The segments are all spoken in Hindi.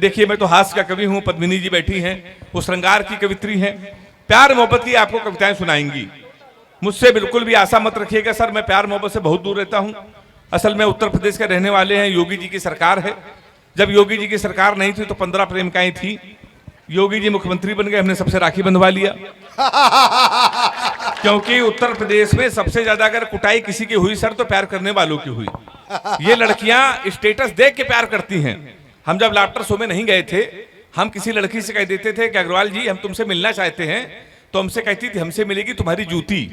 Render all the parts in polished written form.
देखिए, मैं तो हास्य का कवि हूं, पद्मिनी जी बैठी हैं, वो श्रृंगार की कवित्री हैं, प्यार मोहब्बत की आपको कविताएं सुनाएंगी। मुझसे बिल्कुल भी आशा मत रखिएगा सर, मैं प्यार मोहब्बत से बहुत दूर रहता हूं। असल में उत्तर प्रदेश के रहने वाले हैं, योगी जी की सरकार है। जब योगी जी की सरकार नहीं थी तो 15 प्रेमिकाएं थी। योगी जी मुख्यमंत्री बन गए, हमने सबसे राखी बंधवा लिया। क्योंकि उत्तर प्रदेश में सबसे ज्यादा अगर कुटाई किसी की हुई सर तो प्यार करने वालों की हुई। ये लड़कियां स्टेटस देख के प्यार करती हैं। हम जब लाफ्टर शो में नहीं गए थे, हम किसी लड़की से कह देते थे कि अग्रवाल जी हम तुमसे मिलना चाहते हैं, तो हमसे कहती थी हमसे मिलेगी तुम्हारी जूती।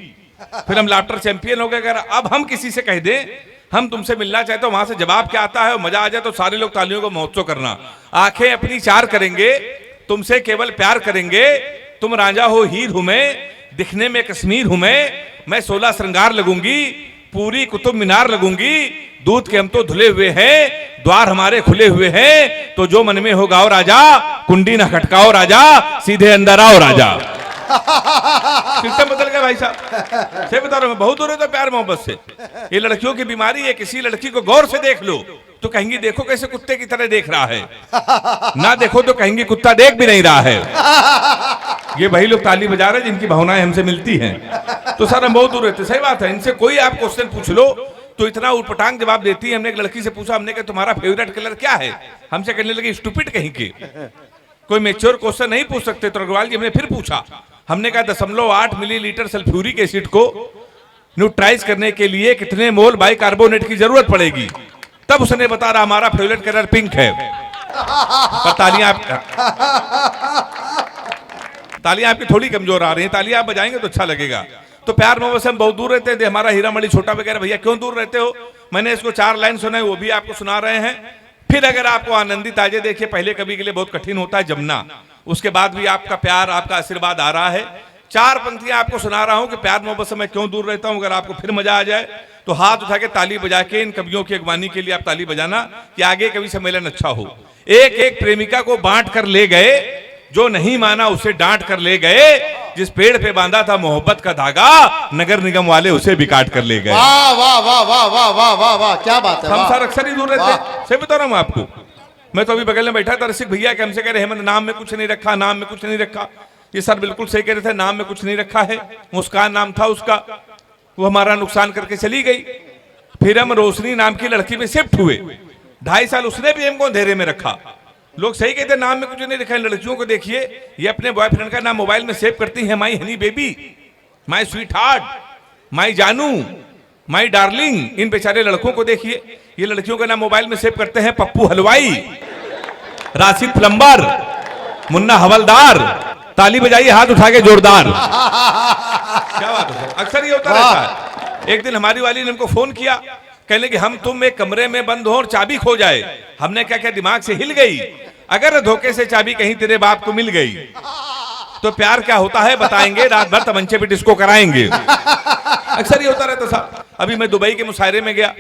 फिर हम लाफ्टर चैंपियन हो गए। अगर अब हम किसी से कह दें हम तुमसे मिलना चाहते हो, वहां से जवाब क्या आता है और मजा आ जाए तो सारे लोग तालियों को महोत्सव करना। आंखें अपनी चार करेंगे, तुमसे केवल प्यार करेंगे। तुम राजा हो हीर हूं मैं, दिखने में कश्मीर हूं मैं 16 श्रृंगार लगूंगी, पूरी कुतुब मीनार लगूंगी। दूध के हम तो धुले हुए हैं, द्वार हमारे खुले हुए हैं, तो जो मन में हो गाओ राजा, कुंडी ना खटकाओ राजा, सीधे अंदर आओ राजा। सिस्टम बदल गया भाई साहब, से बता रहा हूं मैं, बहुत दूर है तो प्यार मोहब्बत से। ये लड़कियों की बीमारी है, किसी लड़की को गौर से देख लो तो कहेंगी देखो कैसे कुत्ते की तरह देख रहा है, ना देखो तो कहेंगी कुत्ता देख भी नहीं रहा है। ये वही लोग ताली बजा रहे हैं जिनकी भावनाएं हमसे मिलती हैं। तो सर हम बहुत दूर रहते, सही बात है। इनसे कोई आप क्वेश्चन पूछ लो तो इतना उटपटांग जवाब देती है। हमने एक लड़की से पूछा, हमने कहा तुम्हारा फेवरेट कलर क्या है, हमसे कहने लगी स्टूपिड कहीं के। कोई मेच्योर क्वेश्चन नहीं पूछ सकते। तो अग्रवाल जी हमने फिर पूछा, हमने कहा 0.8 मिलीलीटर सल्फ्यूरिक एसिड को न्यूट्राइज करने के लिए कितने मोल बाइकार्बोनेट की जरूरत पड़ेगी। तब उसने बता रहा हमारा फेवरेट कलर पिंक है। तालियां आपकी थोड़ी कमजोर आ रही हैं, तालियां आप बजाएंगे तो अच्छा लगेगा। तो प्यार मोहब्बत से हम बहुत दूर रहते थे। हमारा हीरा मणि छोटा वगैरह, भैया क्यों दूर रहते हो? मैंने इसको 4 लाइन सुना है, वो भी आपको सुना रहे हैं। फिर अगर आपको आनंदित आजे, देखिए पहले कवि के लिए बहुत कठिन होता है जमना, उसके बाद भी आपका प्यार आपका आशीर्वाद आ रहा है। 4 पंक्तियां आपको सुना रहा हूं कि प्यार मोहब्बत से मैं क्यों दूर रहता हूं। अगर आपको फिर मजा आ जाए तो हाथ उठा के ताली बजा के इन कवियों की अगवानी के लिए आप ताली बजाना कि आगे कवि सम्मेलन अच्छा हो। एक एक प्रेमिका को बांट कर ले गए, जो नहीं माना उसे डांट कर ले गए, जिस पेड़ पे बांधा था मोहब्बत का धागा, नगर निगम वाले उसे भी काट कर ले गए। वाह वाह वाह वाह वाह वाह वाह वाह, क्या बात है। हम सर अक्सर ही दूर रहते हैं, सही बता रहा हूं आपको। मैं तो अभी बगल में बैठा था, रसिक भैया के हमसे कह रहे हेमंत नाम में कुछ नहीं रखा, नाम में कुछ नहीं रखा। ये सर बिल्कुल सही कह रहे थे, नाम में कुछ नहीं रखा है। मुस्कान नाम था उसका, वो हमारा नुकसान करके चली गई। फिर हम रोशनी नाम की लड़की में शिफ्ट हुए, 2.5 साल उसने भी हमको अंधेरे में रखा। लोग सही कहते हैं नाम में कुछ नहीं लिखा है। लड़कियों को देखिए, ये अपने बॉयफ्रेंड का नाम मोबाइल में सेव करती है, my honey baby, my sweet heart, my जानू, माई डार्लिंग। इन बेचारे लड़कों को देखिए, ये लड़कियों का नाम मोबाइल में सेव करते हैं, पप्पू हलवाई, राशिद प्लम्बर, मुन्ना हवलदार। ताली बजाइए हाथ उठा के जोरदार। क्या बात है, अक्सर ये होता रहता है। एक दिन हमारी वाली ने हमको फोन किया, कहने कि हम तुम एक कमरे में बंद हो और चाबी खो जाए। हमने क्या क्या दिमाग से हिल गई, अगर धोखे से चाबी कहीं तेरे बाप को मिल गई तो प्यार क्या होता है बताएंगे, रात भर तमंचे पे डिस्को कराएंगे। अक्सर ये होता रहता साहब। अभी मैं दुबई के मुशायरे में गया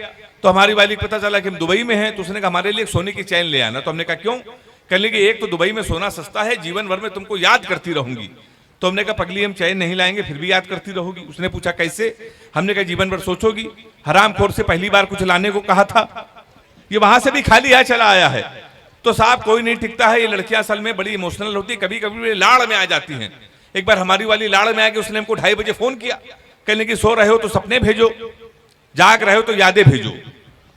तो हमारी वाली को पता चला कि हम दुबई में हैं, तो उसने कहा हमारे लिए सोने की चैन ले आना। तो हमने कहा क्यों? कहने लगी एक तो दुबई में सोना सस्ता है, जीवन भर में तुमको याद करती रहूंगी। तो हमने कहा पगली हम चैन नहीं लाएंगे फिर भी याद करती रहोगी। उसने पूछा कैसे? हमने कहा जीवन भर सोचोगी, हरामखोर से पहली बार कुछ लाने को कहा था, ये वहां से भी खाली है चला आया है। तो साहब कोई नहीं टिकता है। ये लड़कियां असल में बड़ी इमोशनल होती है, कभी कभी लाड़ में आ जाती हैं। एक बार हमारी वाली लाड़ में आके उसने हमको 2:30 बजे फोन किया, कहने की सो रहे हो तो सपने भेजो, जाग रहे हो तो यादें भेजो,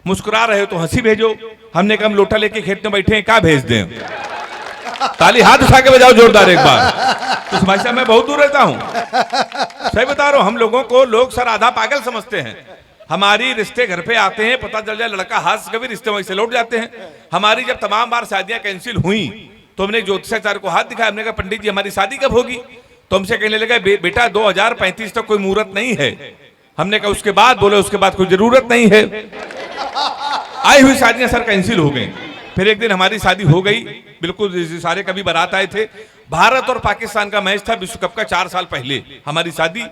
मुस्कुरा रहे हो तो हंसी भेजो। हमने कहा हम लोटा लेके खेत में बैठे हैं, क्या भेज दें? ताली हाथ उठा के बजाओ जोरदार एक बार। तो भाई साहब मैं बहुत दूर रहता हूं, सही बता रहा हूं। हम लोगों को लोग सर आधा पागल समझते हैं। हमारी रिश्ते घर पे आते हैं, पता चल जाए लड़का हाथ कभी रिश्ते वहीं से लौट जाते हैं। हमारी जब तमाम बार शादियां कैंसिल हुई तो हमने ज्योतिषाचार्य को हाथ दिखाया। हमने कहा पंडित जी हमारी शादी कब होगी? तो हमसे कहने लगा बेटा 2035 तक कोई मुहूर्त नहीं है। हमने कहा उसके बाद? बोले उसके बाद कोई जरूरत नहीं है। आई हुई शादियां सर कैंसिल हो गई। फिर एक दिन हमारी शादी हो गई, बिल्कुल सारे कभी बारात आए थे। भारत और पाकिस्तान का मैच था विश्व कप का, 4 साल पहले हमारी शादी।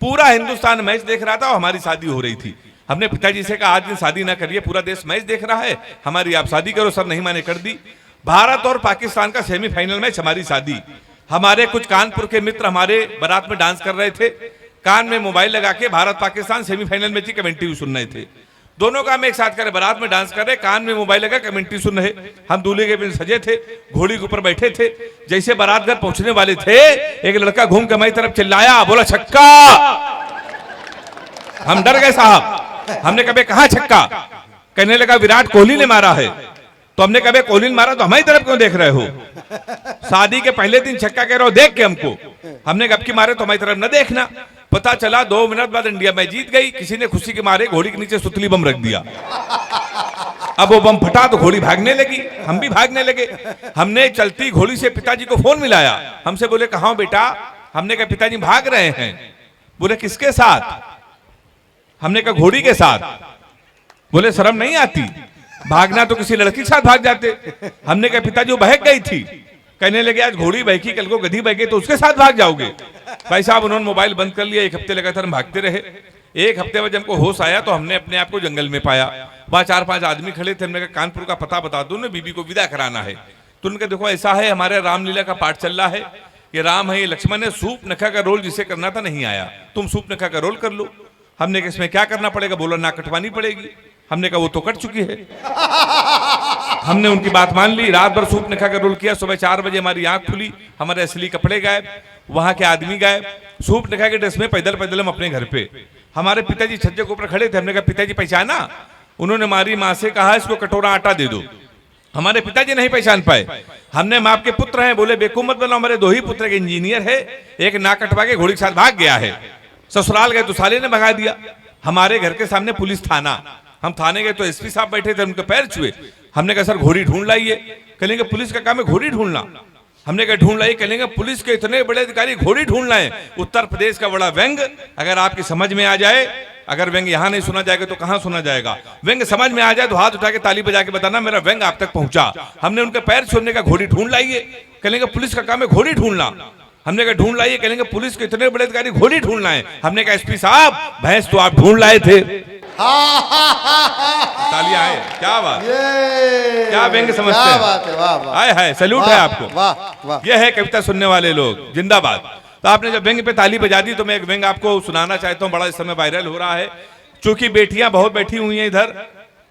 पूरा हिंदुस्तान मैच देख रहा था और हमारी शादी हो रही थी। हमने पिताजी से कहा आज दिन शादी ना करिए, पूरा देश मैच देख रहा है, हमारी आप शादी करो। सर नहीं माने, कर दी। भारत और पाकिस्तान का सेमीफाइनल मैच, हमारी शादी। हमारे कुछ कानपुर के मित्र हमारे बारात में डांस कर रहे थे, कान में मोबाइल लगा के भारत पाकिस्तान सेमीफाइनल मैच की कमेंट्री सुन रहे थे। दोनों काम एक साथ करे, बारात में डांस कर रहे, कान में मोबाइल लगा, कमेंट्री सुन रहे। हम दूल्हे के बिन सजे थे, घोड़ी के ऊपर बैठे थे। जैसे बारात घर पहुंचने वाले थे, एक लड़का घूम के हमारी तरफ चिल्लाया, बोला छक्का। हम डर गए साहब। हमने कहा कहां छक्का? कहने लगा विराट कोहली ने मारा है। तो हमने कहा कोहली ने मारा तो हमारी तरफ क्यों देख रहे हो? शादी के पहले दिन छक्का कह रहे हो देख के हमको। हमने कहा अब की मारे तो हमारी तरफ न देखना। पता चला 2 मिनट बाद इंडिया मैच जीत गई। किसी ने खुशी के मारे घोड़ी के नीचे सुतली बम रख दिया। अब वो बम फटा तो घोड़ी भागने लगी, हम भी भागने लगे। हमने चलती घोड़ी से पिताजी को फोन मिलाया। हमसे बोले कहां हो बेटा? हमने कहा पिताजी भाग रहे हैं। बोले किसके साथ? हमने कहा घोड़ी के साथ। बोले शर्म नहीं आती? भागना तो किसी लड़की के साथ भाग जाते। हमने कहा पिताजी वो बहक गई थी। कहने लगे आज घोड़ी बहकी, कल को गधी बहके तो उसके साथ भाग जाओगे। भाई साहब उन्होंने मोबाइल बंद कर लिया। 1 हफ्ते लगातार हम भागते रहे। 1 हफ्ते बाद हमको होश आया तो हमने अपने आप को जंगल में पाया। वहां 4-5 आदमी खड़े थे। हमने कहा कानपुर का पता बता दो ना, बीबी को विदा कराना है। तो उनका देखो ऐसा है, हमारे रामलीला का पाठ चल रहा है। ये राम है, ये लक्ष्मण है। सूप नखा का रोल जिसे करना था नहीं आया, तुम सूप नखा का रोल कर लो। हमने कहा इसमें क्या करना पड़ेगा? बोला नाक कटवानी पड़ेगी। हमने कहा वो तो कट चुकी है। हमने उनकी बात मान ली। रात भर सूप नखा का रोल किया। सुबह 4 बजे हमारी आंख खुली, हमारे असली कपड़े गायब, वहां के आदमी गायब। सूप नखा के ड्रेस में पैदल पैदल हम अपने घर पे। हमारे पिताजी छज्जे के ऊपर खड़े थे। हमने कहा पिताजी पहचाना? उन्होंने हमारी माँ से कहा इसको कटोरा आटा दे दो। हमारे पिताजी नहीं पहचान पाए। हमने माँ के पुत्र हैं। बोले बेवकूफ मत बनो, हमारे 2 ही पुत्र, एक इंजीनियर है, एक नाक कटवा के घोड़ी के साथ भाग गया है। ससुराल गए तो साले ने भगा दिया। हमारे घर के सामने पुलिस थाना। हम थाने गए तो एसपी साहब बैठे थे, उनके पैर छुए। हमने कहा सर घोड़ी ढूंढ लाइए। कहेंगे पुलिस का काम है घोड़ी ढूंढना। हमने कहा ढूंढ लाइए। कहेंगे पुलिस के इतने बड़े अधिकारी घोड़ी ढूंढ लाए। उत्तर प्रदेश का बड़ा व्यंग अगर आपकी समझ में आ जाए, अगर व्यंग यहां नहीं सुना जाएगा तो कहां सुना जाएगा? व्यंग समझ में आ जाए तो हाथ उठा के ताली बजा के बताना मेरा व्यंग आप तक पहुंचा। हमने उनके पैर छूने का घोड़ी ढूंढ लाइए। कहेंगे पुलिस का काम है घोड़ी ढूंढना। हमने कहा ढूंढ लाइए। कहेंगे पुलिस के इतने बड़े अधिकारी घोड़ी ढूंढ लाए। हमने कहा एसपी साहब भैंस तो आप ढूंढ लाए थे। तालियां है। क्या बात, क्या व्यंग समझते हैं? बात है, वाह वाह। हाय हाय, सैल्यूट है आपको। वाह वाह। यह है कविता सुनने वाले लोग, जिंदाबाद। तो आपने जब व्यंग पे ताली बजा दी तो मैं एक व्यंग आपको सुनाना चाहता हूं। बड़ा इस समय वायरल हो रहा है। चूंकि बेटियां बहुत बैठी हुई हैं इधर,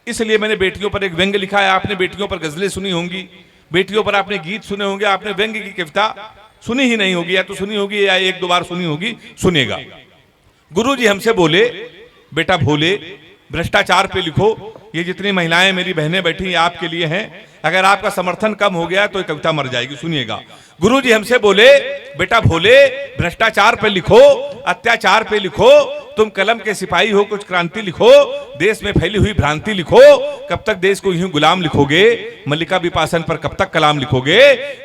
इसलिए मैंने बेटियों पर एक व्यंग लिखा है। आपने बेटियों पर गजलें सुनी होंगी, बेटियों पर आपने गीत सुने होंगे, आपने व्यंग की कविता सुनी ही नहीं होगी, या तो सुनी होगी या 1-2 बार सुनी होगी। सुनेगा। गुरुजी हमसे बोले बेटा भोले भ्रष्टाचार पे लिखो। ये जितनी महिलाएं मेरी बहनें बैठी हैं आपके लिए हैं। अगर आपका समर्थन कम हो गया तो ये कविता मर जाएगी। सुनिएगा। गुरुजी हमसे बोले बेटा भोले भ्रष्टाचार पे लिखो, अत्याचार पे लिखो। तुम कलम के सिपाही हो, कुछ क्रांति लिखो। देश में फैली हुई भ्रांति लिखो। कब तक देश को यूं गुलाम लिखोगे? मल्लिका विपासन पर कब तक कलाम लिखोगे?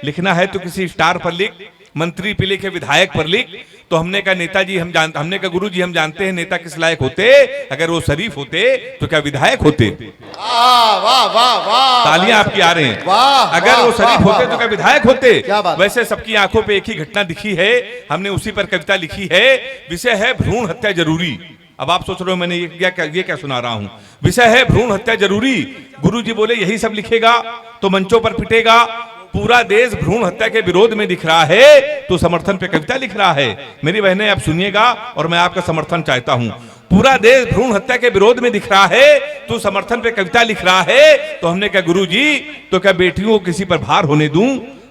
लिखना है तो किसी स्टार पर लिख, मंत्री पे लिखे, विधायक पर लिख। तो हमने कहा नेताजी हमने कहा गुरुजी हम जानते हैं नेता किस लायक होते। अगर वो शरीफ होते तो क्या विधायक होते? वाह वाह वाह। तालियां आपकी आ रही हैं। वाह। अगर वो शरीफ होते तो क्या विधायक होते? क्या बात। वैसे सबकी आंखों पे एक ही घटना दिखी है, हमने उसी पर कविता लिखी है। विषय है भ्रूण हत्या जरूरी। अब आप सोच रहे हो मैंने ये क्या सुना रहा हूं? विषय है भ्रूण हत्या जरूरी। गुरुजी बोले यही सब लिखेगा तो मंचों पर पिटेगा। पूरा देश भ्रूण हत्या के विरोध में दिख रहा है तो समर्थन पे कविता लिख रहा है। मेरी बहनें आप सुनिएगा और मैं आपका समर्थन चाहता हूं। पूरा देश भ्रूण हत्या के विरोध में दिख रहा है तो समर्थन पे कविता लिख रहा है। तो हमने कहा गुरुजी तो क्या बेटियों को किसी पर भार होने दूं?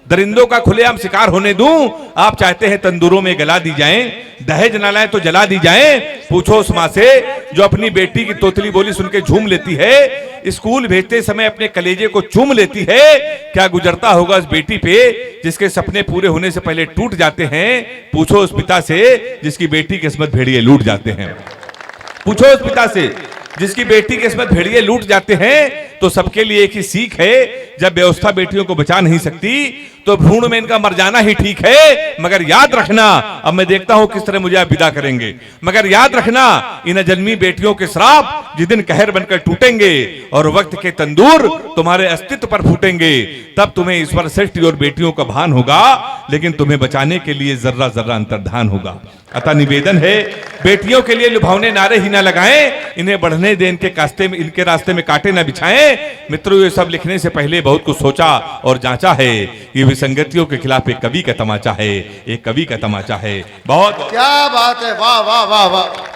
दरिंदों का खुलेआम शिकार होने दूं? आप चाहते हैं तंदूरों में गला दी जाएं, दहेज ना लाएं तो जला दी जाएं? पूछो उस मां से जो अपनी बेटी की तोतली बोली सुन के झूम लेती है, स्कूल भेजते समय अपने कलेजे को चूम लेती है। क्या गुजरता होगा उस बेटी पे जिसके सपने पूरे होने से पहले टूट जाते हैं? पूछो उस पिता से जिसकी बेटी किस्मत भेड़िए लूट जाते हैं। पूछो उस पिता से जिसकी बेटी किस्मत भेड़िए लूट जाते हैं। तो सबके लिए एक ही सीख है, जब व्यवस्था बेटियों को बचा नहीं सकती तो भ्रूण में इनका मर जाना ही ठीक है। मगर याद रखना, अब मैं देखता हूं किस तरह मुझे आप विदा करेंगे, मगर याद रखना इन जन्मी बेटियों के श्राप जिस दिन कहर बनकर टूटेंगे और वक्त के तंदूर तुम्हारे अस्तित्व पर फूटेंगे, तब तुम्हें ईश्वर सृष्टि और बेटियों का भान होगा, लेकिन तुम्हें बचाने के लिए जर्रा जर्रा अंतर्धान होगा। अतः निवेदन है बेटियों के लिए लुभावने नारे ही ना लगाएं, इन्हें बढ़ने दें, इनके रास्ते में कांटे ना बिछाएं। मित्रों ये सब लिखने से पहले बहुत कुछ सोचा और जांचा है। ये विसंगतियों के खिलाफ एक कवि का तमाचा है, एक कवि का तमाचा है। बहुत क्या बात है। वाह वाह वाह वाह।